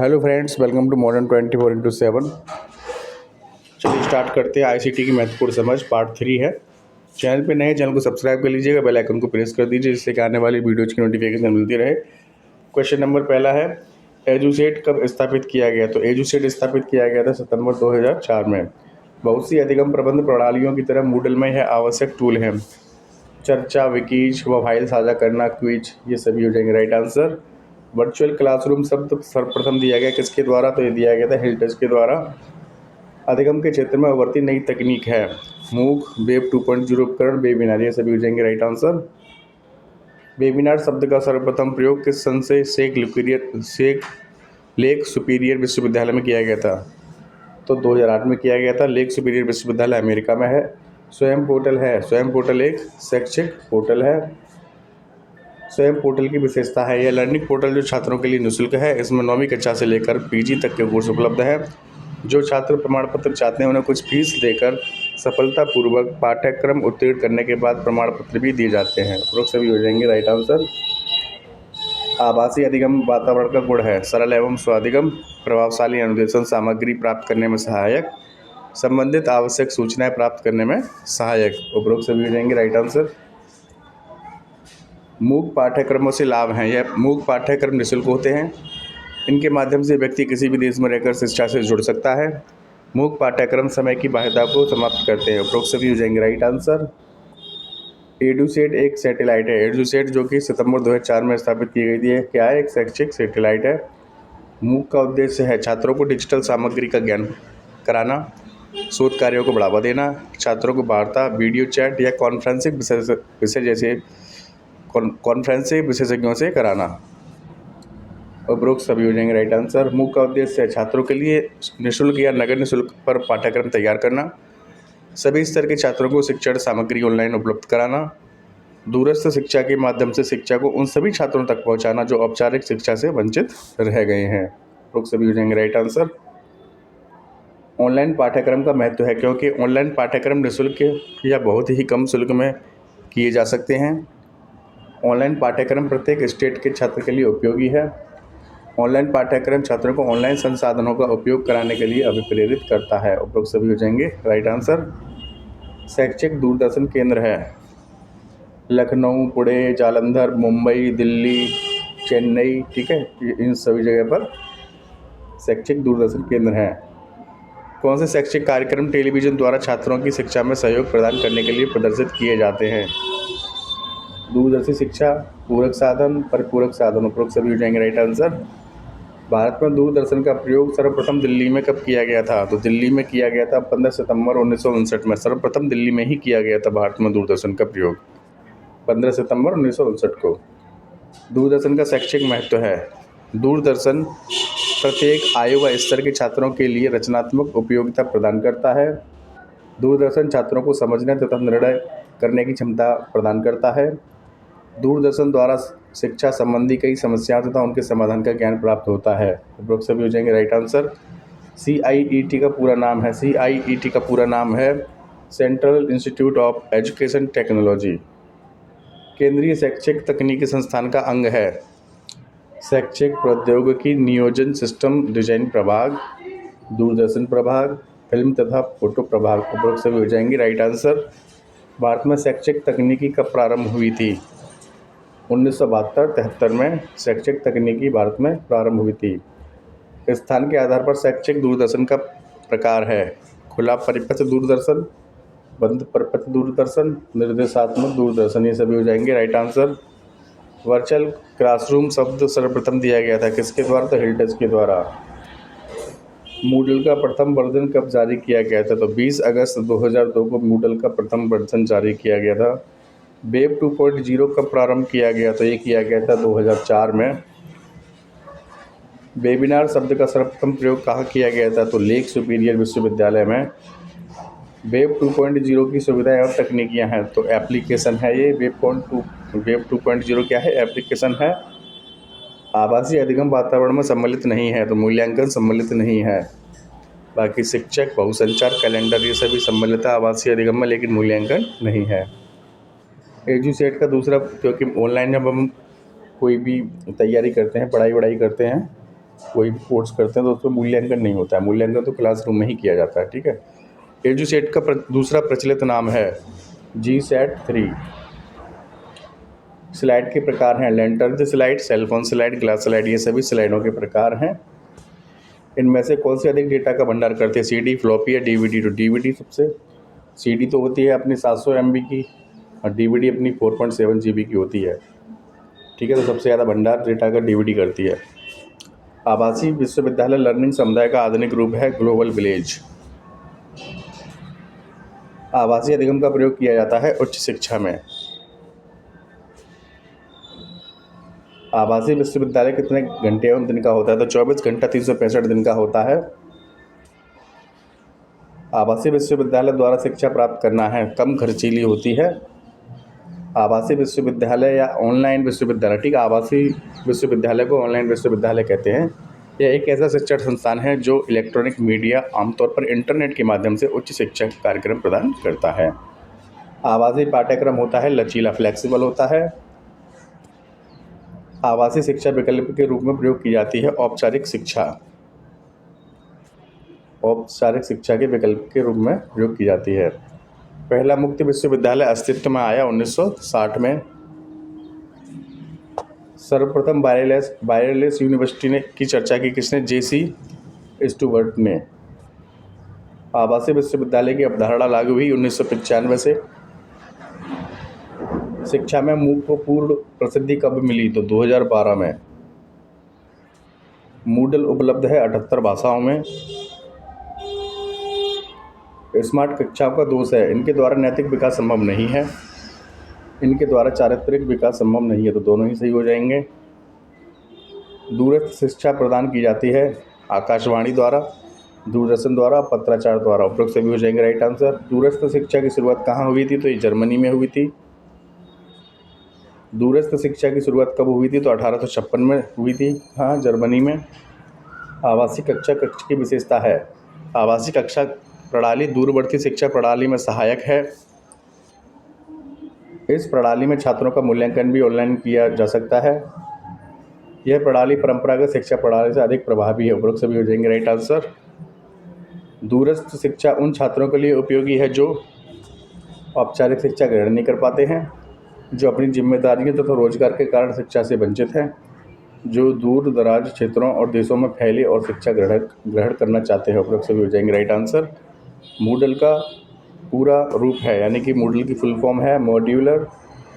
Hello friends, welcome to modern 24x7। चलिए start करते हैं। आईसीटी की महत्वपूर्ण समझ पार्ट 3 है। चैनल पे नए, चैनल को सब्सक्राइब कर लीजिएगा, बेल आइकन को प्रेस कर दीजिए जिससे कि आने वाली वीडियोज़ की नोटिफिकेशन मिलती रहे। क्वेश्चन नंबर पहला है, एजुसेट कब स्थापित किया गया? तो एजुसेट स्थापित किया गया था सितंबर 2004 में। बहुत सी अधिगम प्रबंध प्रणालियों की तरह मूडल में यह आवश्यक टूल है। चर्चा, विकीज व फाइल साझा करना, क्विज, ये सभी हो जाएंगे राइट आंसर। वर्चुअल क्लासरूम शब्द सर्वप्रथम दिया गया किसके द्वारा? तो ये दिया गया था हिल्टज के द्वारा। अधिगम के क्षेत्र में उभरती नई तकनीक है मूक, वेब 2.0 उपकरण, वेबिनार, ये सभी हो जाएंगे राइट आंसर। वेबिनार शब्द का सर्वप्रथम प्रयोग किस सन से सेक लेक सुपीरियर विश्वविद्यालय में किया गया था? तो 2008 में किया गया था। लेक सुपीरियर विश्वविद्यालय अमेरिका में है। स्वयं पोर्टल है, स्वयं पोर्टल एक शैक्षिक पोर्टल है। स्वयं पोर्टल की विशेषता है, यह लर्निंग पोर्टल जो छात्रों के लिए निःशुल्क है। इसमें 9वीं कक्षा से लेकर पीजी तक के कोर्स उपलब्ध है। जो छात्र प्रमाण पत्र चाहते हैं उन्हें कुछ फीस देकर सफलतापूर्वक पाठ्यक्रम उत्तीर्ण करने के बाद प्रमाण पत्र भी दिए जाते हैं। उपरोक्त सभी हो जाएंगे राइट आंसर। आभासी अधिगम वातावरण का गुण है, सरल एवं स्वाधिगम, प्रभावशाली अनुदेशन, सामग्री प्राप्त करने में सहायक, संबंधित आवश्यक सूचनाएं प्राप्त करने में सहायक। उपरोक्त सभी हो जाएंगे राइट आंसर। मूक पाठ्यक्रमों से लाभ हैं, यह मूक पाठ्यक्रम निःशुल्क होते हैं। इनके माध्यम से व्यक्ति किसी भी देश में रहकर शिक्षा से जुड़ सकता है। मूक पाठ्यक्रम समय की बाध्यता को समाप्त करते हैं। उपरोक्त सभी हो जाएंगे राइट आंसर। एडुसेट एक सैटेलाइट है, एडुसेट जो कि सितंबर 2004 में स्थापित की गई थी। क्या है? एक शैक्षिक सैटेलाइट है। मूक का उद्देश्य है छात्रों को डिजिटल सामग्री का ज्ञान कराना, शोध कार्यों को बढ़ावा देना, छात्रों को वार्ता, वीडियो चैट या कॉन्फ्रेंसिंग विशेषज्ञों से कराना। उपरोक्त सभी हो जाएंगे राइट आंसर। मूक का उद्देश्य है छात्रों के लिए निःशुल्क या नगद निःशुल्क पर पाठ्यक्रम तैयार करना, सभी स्तर के छात्रों को शिक्षण सामग्री ऑनलाइन उपलब्ध कराना, दूरस्थ शिक्षा के माध्यम से शिक्षा को उन सभी छात्रों तक पहुंचाना जो औपचारिक शिक्षा से वंचित रह गए हैं। उपरोक्त सभी हो जाएंगे राइट आंसर। ऑनलाइन पाठ्यक्रम का महत्व है क्योंकि ऑनलाइन पाठ्यक्रम निःशुल्क या बहुत ही कम शुल्क में किए जा सकते हैं। ऑनलाइन पाठ्यक्रम प्रत्येक स्टेट के छात्र के लिए उपयोगी है। ऑनलाइन पाठ्यक्रम छात्रों को ऑनलाइन संसाधनों का उपयोग कराने के लिए अभिप्रेरित करता है। उपरोक्त सभी हो जाएंगे राइट आंसर। शैक्षिक दूरदर्शन केंद्र है लखनऊ, पुणे, जालंधर, मुंबई, दिल्ली, चेन्नई, ठीक है, इन सभी जगह पर शैक्षिक दूरदर्शन केंद्र हैं। कौन से शैक्षिक कार्यक्रम टेलीविज़न द्वारा छात्रों की शिक्षा में सहयोग प्रदान करने के लिए प्रदर्शित किए जाते हैं? दूरदर्शी शिक्षा, पूरक साधन, परिपूरक साधन। उपरोक्त सभी हो जाएंगे राइट आंसर। भारत में दूरदर्शन का प्रयोग सर्वप्रथम दिल्ली में कब किया गया था? तो दिल्ली में किया गया था 15 सितंबर 1959 में। सर्वप्रथम दिल्ली में ही किया गया था भारत में दूरदर्शन का प्रयोग 15 सितंबर 1959 को। दूरदर्शन का शैक्षिक महत्व है, दूरदर्शन प्रत्येक आयु व स्तर के छात्रों के लिए रचनात्मक उपयोगिता प्रदान करता है। दूरदर्शन छात्रों को समझने तथा निर्णय करने की क्षमता प्रदान करता है। दूरदर्शन द्वारा शिक्षा संबंधी कई समस्याओं तथा उनके समाधान का ज्ञान प्राप्त होता है। उपरोक्त सभी हो जाएंगे राइट आंसर। CIET का पूरा नाम है, CIET का पूरा नाम है central institute of education technology. केंद्रीय शैक्षिक तकनीकी संस्थान का अंग है शैक्षिक प्रौद्योगिकी नियोजन सिस्टम डिजाइन प्रभाग, दूरदर्शन प्रभाग, फिल्म तथा फोटो प्रभाग। उपरोक्त सभी हो जाएंगे राइट आंसर। भारत में शैक्षिक तकनीकी कब प्रारंभ हुई थी? 1972-73 में शैक्षिक तकनीकी भारत में प्रारंभ हुई थी। स्थान के आधार पर शैक्षिक दूरदर्शन का प्रकार है खुला परिपथ दूरदर्शन, बंद परिपथ दूरदर्शन, निर्देशात्मक दूरदर्शन, ये सभी हो जाएंगे राइट आंसर। वर्चुअल क्लासरूम शब्द सर्वप्रथम दिया गया था किसके द्वारा? तो हिल्टज के द्वारा। मूडल का प्रथम वर्जन कब जारी किया गया था? तो 20 अगस्त 2002 को मूडल का प्रथम वर्जन जारी किया गया था। वेब 2.0 कब प्रारंभ किया गया? तो ये किया गया था 2004 में। वेबिनार शब्द का सर्वप्रथम प्रयोग कहाँ किया गया था? तो लेक सुपीरियर विश्वविद्यालय में। वेब 2.0 की सुविधाएं और तकनीकियां हैं, तो एप्लीकेशन है ये। वेब 2.0 क्या है? एप्लीकेशन है। आभासी अधिगम वातावरण में सम्मिलित नहीं है, तो मूल्यांकन सम्मिलित नहीं है। बाकी शिक्षक, बहुसंचार, कैलेंडर, ये सभी सम्मिलित है आभासी अधिगम में, लेकिन मूल्यांकन नहीं है। एजुसेट का दूसरा, क्योंकि ऑनलाइन जब हम कोई भी तैयारी करते हैं, पढ़ाई वढ़ाई करते हैं, कोई कोर्स करते हैं तो उसमें मूल्यांकन नहीं होता है, मूल्यांकन तो क्लासरूम में ही किया जाता है, ठीक है। एजुसेट का दूसरा प्रचलित नाम है GSET 3। स्लाइड के प्रकार हैं lantern slide, cellphone slide, glass slide, ये सभी स्लाइडों के प्रकार हैं। इनमें से कौन से अधिक डेटा का भंडार करते हैं, CD, फ्लॉपी या DVD? तो DVD सबसे, CD तो होती है अपनी 700 MB की और DVD अपनी 4.7 GB की होती है, ठीक है। तो सबसे ज़्यादा भंडार डेटा का DVD करती है। आवासीय विश्वविद्यालय लर्निंग समुदाय का आधुनिक रूप है ग्लोबल विलेज। आवासीय अधिगम का प्रयोग किया जाता है उच्च शिक्षा में। आवासीय विश्वविद्यालय कितने घंटे एवं दिन का होता है? तो 24 घंटा 365 दिन का होता है। आवासीय विश्वविद्यालय द्वारा शिक्षा प्राप्त करना है कम खर्चीली होती है। आवासीय विश्वविद्यालय या ऑनलाइन विश्वविद्यालय, ठीक है, आवासीय विश्वविद्यालय को ऑनलाइन विश्वविद्यालय कहते हैं। यह एक ऐसा शिक्षण संस्थान है जो इलेक्ट्रॉनिक मीडिया, आमतौर पर इंटरनेट के माध्यम से उच्च शिक्षा कार्यक्रम प्रदान करता है। आवासीय पाठ्यक्रम होता है लचीला, फ्लेक्सिबल होता है। आवासीय शिक्षा विकल्प के रूप में प्रयोग की जाती है औपचारिक शिक्षा। औपचारिक शिक्षा के विकल्प के रूप में प्रयोग की जाती है। पहला मुक्त विश्वविद्यालय अस्तित्व में आया 1960 में। सर्वप्रथम वायरलेस यूनिवर्सिटी की चर्चा की किसने? JC स्टुअर्ट ने। आवासीय विश्वविद्यालय की अवधारणा लागू हुई 1995 से। शिक्षा में MOOC को पूर्ण प्रसिद्धि कब मिली? तो 2012 में। मूडल उपलब्ध है 78 भाषाओं में। स्मार्ट कक्षाओं का दोष है, इनके द्वारा नैतिक विकास संभव नहीं है, इनके द्वारा चारित्रिक विकास संभव नहीं है, तो दोनों ही सही हो जाएंगे। दूरस्थ शिक्षा प्रदान की जाती है आकाशवाणी द्वारा, दूरदर्शन द्वारा, पत्राचार द्वारा, उपरोक्त सभी हो जाएंगे राइट आंसर। दूरस्थ शिक्षा की शुरुआत कहाँ हुई थी? तो ये जर्मनी में हुई थी। दूरस्थ शिक्षा की शुरुआत कब हुई थी? तो 1856 में हुई थी, हाँ, जर्मनी में। आवासीय कक्षा कक्ष की विशेषता है, आवासीय कक्षा प्रणाली दूरवर्ती शिक्षा प्रणाली में सहायक है। इस प्रणाली में छात्रों का मूल्यांकन भी ऑनलाइन किया जा सकता है। यह प्रणाली परंपरागत शिक्षा प्रणाली से अधिक प्रभावी है, उपरोक्त सभी हो जाएंगे राइट आंसर। दूरस्थ शिक्षा उन छात्रों के लिए उपयोगी है जो औपचारिक शिक्षा ग्रहण नहीं कर पाते हैं, जो अपनी जिम्मेदारियों तथा रोजगार के कारण शिक्षा से वंचित हैं, जो दूर दराज क्षेत्रों और देशों में फैले और शिक्षा ग्रहण करना चाहते हैं, उपरोक्त सभी हो जाएंगे राइट आंसर। मूडल का पूरा रूप है, यानी कि मूडल की फुल फॉर्म है modular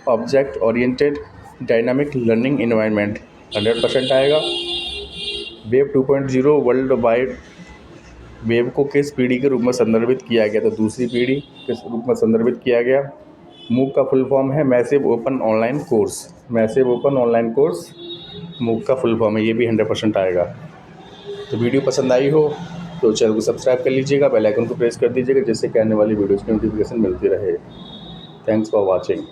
object oriented dynamic learning environment, 100% आएगा। वेब 2.0 वर्ल्ड वाइड वेब को किस पीढ़ी के रूप में संदर्भित किया गया? तो दूसरी पीढ़ी किस रूप में संदर्भित किया गया? MOOC का फुल फॉर्म है massive open online course, massive open online course MOOC का फुल फॉर्म है, ये भी 100% आएगा। तो वीडियो पसंद आई हो तो चैनल को सब्सक्राइब कर लीजिएगा, बेल आइकन को प्रेस कर दीजिएगा, जिससे कि आने वाली वीडियोज़ की नोटिफिकेशन मिलती रहे। Thanks for watching.